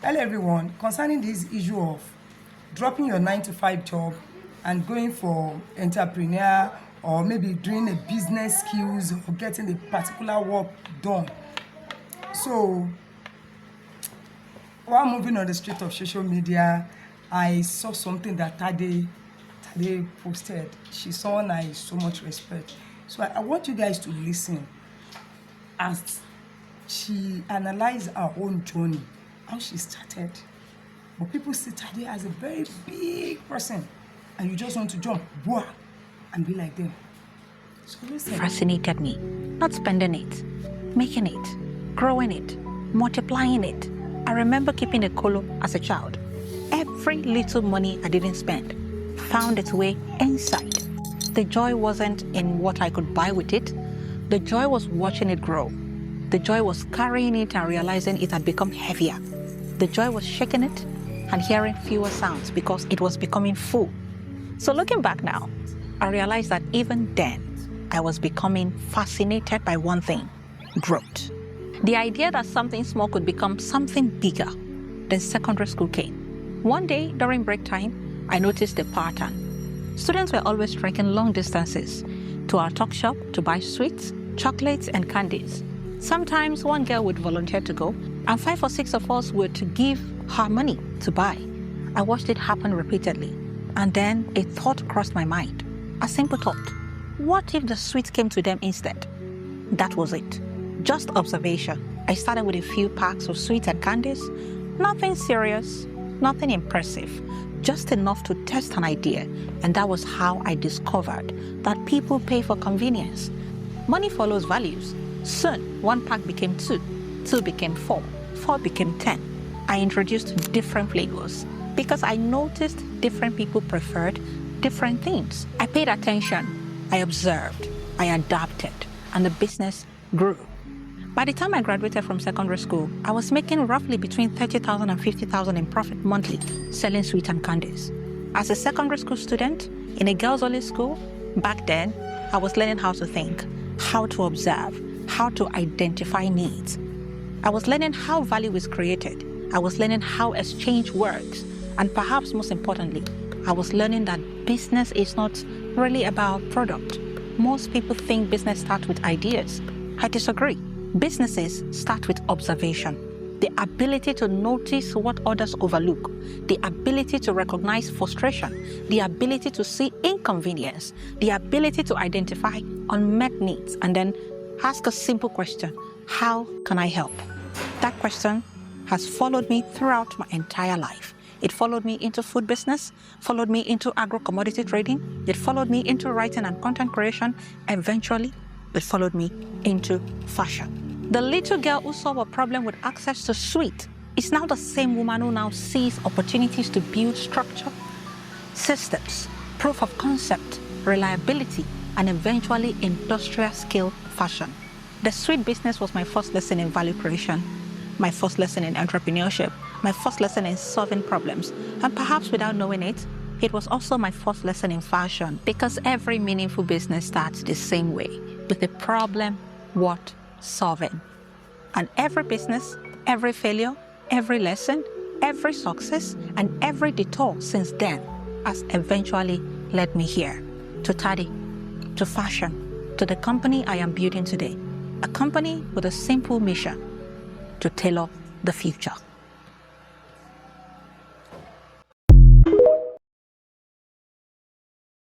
Hello everyone, concerning this issue of dropping your 9 to 5 job and going for entrepreneur or maybe doing a business skills or getting a particular work done. So while moving on the street of social media, I saw something that Tade posted. She's someone I so much respect. So I want you guys to listen as she analyzed her own journey, how she started. But people see Tade as a very big person, and you just want to jump, boah, and be like them. So listen. Fascinated me. Not spending it, making it, growing it, multiplying it. I remember keeping a colo as a child. Every little money I didn't spend found its way inside. The joy wasn't in what I could buy with it. The joy was watching it grow. The joy was carrying it and realizing it had become heavier. The joy was shaking it and hearing fewer sounds because it was becoming full. So looking back now, I realized that even then, I was becoming fascinated by one thing: growth. The idea that something small could become something bigger. Then secondary school came. One day during break time, I noticed a pattern. Students were always trekking long distances to our tuck shop to buy sweets, chocolates, and candies. Sometimes one girl would volunteer to go, and 5 or 6 of us would give her money to buy. I watched it happen repeatedly, and then a thought crossed my mind. A simple thought. What if the sweets came to them instead? That was it. Just observation. I started with a few packs of sweets and candies. Nothing serious, nothing impressive, just enough to test an idea. And that was how I discovered that people pay for convenience. Money follows values. Soon, 1 pack became 2, 2 became 4, 4 became 10. I introduced different flavors because I noticed different people preferred different things. I paid attention, I observed, I adapted, and the business grew. By the time I graduated from secondary school, I was making roughly between 30,000 and 50,000 in profit monthly selling sweets and candies. As a secondary school student in a girls-only school, back then, I was learning how to think, how to observe, how to identify needs. I was learning how value is created. I was learning how exchange works. And perhaps most importantly, I was learning that business is not really about product. Most people think business starts with ideas. I disagree. Businesses start with observation. The ability to notice what others overlook. The ability to recognize frustration. The ability to see inconvenience. The ability to identify unmet needs. And then ask a simple question: how can I help? That question has followed me throughout my entire life. It followed me into food business, followed me into agro-commodity trading, it followed me into writing and content creation. Eventually, it followed me into fashion. The little girl who saw a problem with access to sweet is now the same woman who now sees opportunities to build structure, systems, proof of concept, reliability, and eventually industrial scale fashion. The sweet business was my first lesson in value creation, my first lesson in entrepreneurship, my first lesson in solving problems, and perhaps without knowing it, it was also my first lesson in fashion, because every meaningful business starts the same way, with a problem worth solving. And every business, every failure, every lesson, every success, and every detour since then has eventually led me here, to Tade, to fashion, to the company I am building today. A company with a simple mission: to tailor the future.